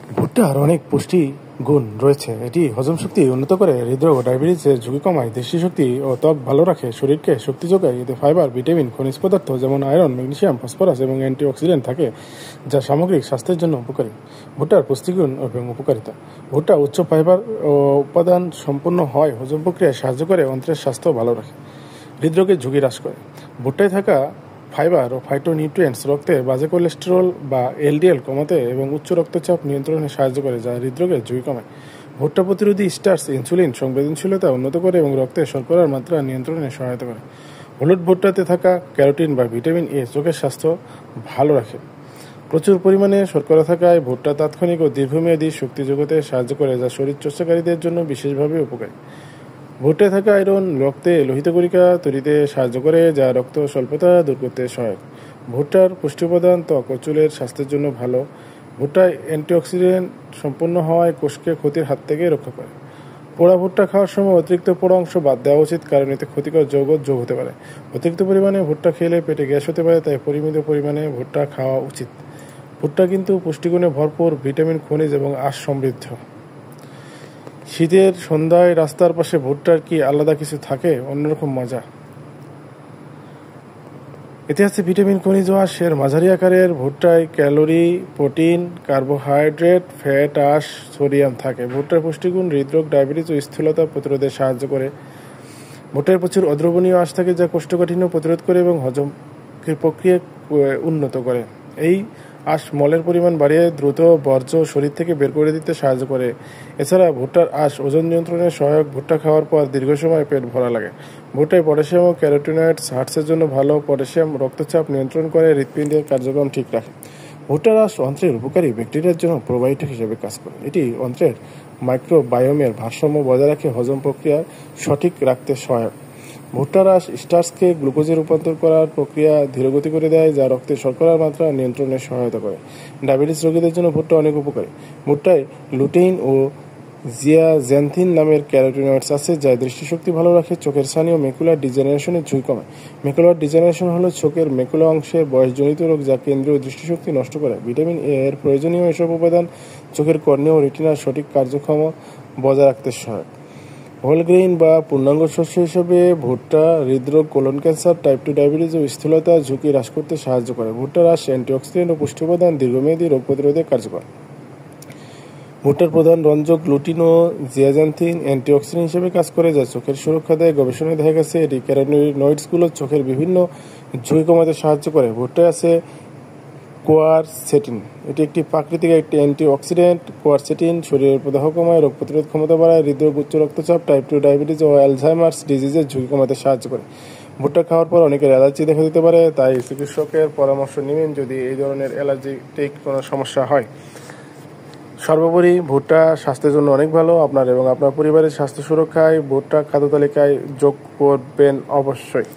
ভুট্টার অনেক পুষ্টি গুণ রয়েছে। এটি হজম শক্তি উন্নত করে, হৃদরোগ ও ডায়াবেটিসের ঝুঁকি কমায়, দৃষ্টিশক্তি ও ত্বক ভালো রাখে, শরীরকে শক্তি যোগায়। এতে ফাইবার, ভিটামিন, খনিজ পদার্থ যেমন আয়রন, ম্যাগনেসিয়াম, ফসফরাস এবং অ্যান্টিঅক্সিডেন্ট থাকে, যা সামগ্রিক স্বাস্থ্যের জন্য উপকারী। ভুট্টার পুষ্টিগুণ এবং উপকারিতা। ভুট্টা উচ্চ ফাইবার ও উপাদান সম্পন্ন হয়, হজম প্রক্রিয়ায় সাহায্য করে, অন্ত্রের স্বাস্থ্য ভালো রাখে, হৃদরোগের ঝুঁকি হ্রাস করে। ভুট্টায় থাকা ফাইবার ও ফাইটোনিউট্রিয়েন্টস রক্তে বাজে কোলেস্টেরল বা এলডিএল কমাতে এবং উচ্চ রক্তচাপ নিয়ন্ত্রণে সাহায্য করে, যা হৃদরোগের ঝুঁকি কমায়। ভুট্টা প্রতিরোধী স্টার্চ ইনসুলিন সংবেদনশীলতা উন্নত করে এবং রক্তে শর্করার মাত্রা নিয়ন্ত্রণে সহায়তা করে। হলুদ ভুট্টাতে থাকা ক্যারোটিন বা ভিটামিন এ চোখের স্বাস্থ্য ভালো রাখে। প্রচুর পরিমাণে শর্করা থাকায় ভুট্টা তাৎক্ষণিক ও দীর্ঘমেয়াদী শক্তি যোগাতে সাহায্য করে, যা শরীর চর্চাকারীদের জন্য বিশেষভাবে উপকারী। ভুট্টায় থাকা আয়রন রক্তে লোহিত কণিকা তৈরিতে সাহায্য করে, যা রক্ত স্বল্পতা দূর করতে সহায়ক। ভুট্টার পুষ্টি উপাদান ত্বক ও চুলের স্বাস্থ্যের জন্য ভালো। ভুট্টায় অ্যান্টিঅক্সিডেন্ট সম্পন্ন হওয়ায় কোষকে ক্ষতির হাত থেকে রক্ষা করে। পোড়া ভুট্টা খাওয়ার সময় অতিরিক্ত পোড়া অংশ বাদ দেওয়া উচিত, কারণ এতে ক্ষতিকর যৌগ যোগ হতে পারে। অতিরিক্ত পরিমাণে ভুট্টা খেলে পেটে গ্যাস হতে পারে, তাই পরিমিত পরিমাণে ভুট্টা খাওয়া উচিত। ভুট্টা কিন্তু পুষ্টিগুণে ভরপুর, ভিটামিন, খনিজ এবং আঁশ সমৃদ্ধ। শীতের সন্ধ্যায় রাস্তার পাশে ভুট্টার কি আলাদা কিছু থাকে, অন্যরকম মজা। এতে আছে ভিটামিন, খনিজ ও আঁশ। এর মাঝারি আকারের ভুট্টায় ক্যালোরি, প্রোটিন, কার্বোহাইড্রেট, ফ্যাট, আঁশ, সোডিয়াম থাকে। ভুট্টার পুষ্টিগুণ হৃদরোগ, ডায়াবেটিস ও স্থূলতা প্রতিরোধে সাহায্য করে। ভুট্টায় প্রচুর অদ্রবণীয় আঁশ থাকে, যা কোষ্ঠকাঠিন্য প্রতিরোধ করে এবং হজম প্রক্রিয়া উন্নত করে। এই আঁশ মলের পরিমাণ বাড়িয়ে দ্রুত বর্জ্য শরীর থেকে বের করে দিতে সাহায্য করে। এছাড়া ভুট্টার আঁশ ওজন নিয়ন্ত্রণে সহায়ক। ভুট্টা খাওয়ার পর দীর্ঘ সময় পেট ভরা লাগে। ভুট্টায় পটাশিয়াম ও ক্যারোটিনয়েডস হার্টের জন্য ভালো। পটাশিয়াম রক্তচাপ নিয়ন্ত্রণ করে, হৃৎপিণ্ডের কার্যক্রম ঠিক রাখে। ভুট্টার আঁশ অন্ত্রের উপকারী ব্যাকটেরিয়ার জন্য প্রোবায়োটিক হিসেবে কাজ করে। এটি অন্ত্রের মাইক্রোবায়োমের ভারসাম্য বজায় রাখে, হজম প্রক্রিয়া সঠিক রাখতে সহায়ক। ভুট্টার আঁশ স্টার্চকে গ্লুকোজে রূপান্তর করার প্রক্রিয়া ধীরগতি করে দেয়, যা রক্তে শর্করার মাত্রা নিয়ন্ত্রণে সহায়তা করে। ডায়াবেটিস রোগীদের জন্য ভুট্টা অনেক উপকারী। ভুট্টায় লুটেইন ও জিয়াজ্যান্থিন নামের ক্যারোটিনয়েডস আছে, যা দৃষ্টিশক্তি ভালো রাখে, চোখের ছানি ও ম্যাকুলার ডিজেনারেশনের ঝুঁকি কমায়। ম্যাকুলার ডিজেনারেশন হলো চোখের ম্যাকুলা অংশের বয়সজনিত রোগ, যা কেন্দ্রীয় দৃষ্টিশক্তি নষ্ট করে। ভিটামিন এ এর প্রয়োজনীয় এসব উপাদান চোখের কর্নিয়া ও রেটিনার সঠিক কার্যক্ষম বজায় রাখতে সহায়ক। হোল গ্রেইন বা পূর্ণাঙ্গ শস্য হিসেবে ভুট্টা হৃদরোগ, কোলন ক্যান্সার, টাইপ 2 ডায়াবেটিস ও স্থূলতার ঝুঁকি হ্রাস করতে সাহায্য করে। ভুট্টার আঁশ অ্যান্টিঅক্সিডেন্ট ও পুষ্টি উপাদান, দীর্ঘমেয়াদী রোগ প্রতিরোধে কার্যকর। ভুট্টার প্রধান রঞ্জক লুটিন ও জিয়াজান্থিন অ্যান্টিঅক্সিডেন্ট হিসেবে কাজ করে, যা চোখের সুরক্ষা দেয়। গবেষণায় দেখা গেছে এটি ক্যারোটিনয়েডসগুলো চোখের বিভিন্ন ঝুঁকি কমাতে সাহায্য করে। ভুট্টায় আছে কোয়ারসেটিন। এটি একটি প্রাকৃতিক একটি অ্যান্টিঅক্সিডেন্ট। কোয়ারসেটিন শরীরের প্রদাহ কমায়, রোগ প্রতিরোধ ক্ষমতা বাড়ায়, হৃদরোগ, উচ্চ রক্তচাপ, টাইপ 2 ডায়াবেটিস ও অ্যালঝাইমার্স ডিজিজের ঝুঁকি কমাতে সাহায্য করে। ভুট্টা খাওয়ার পর অনেকের অ্যালার্জি দেখা দিতে পারে, তাই চিকিৎসকের পরামর্শ নেবেন যদি এই ধরনের অ্যালার্জিটিক কোনো সমস্যা হয়। সর্বোপরি ভুট্টা স্বাস্থ্যের জন্য অনেক ভালো। আপনার এবং আপনার পরিবারের স্বাস্থ্য সুরক্ষায় ভুট্টা খাদ্য তালিকায় যোগ করবেন অবশ্যই।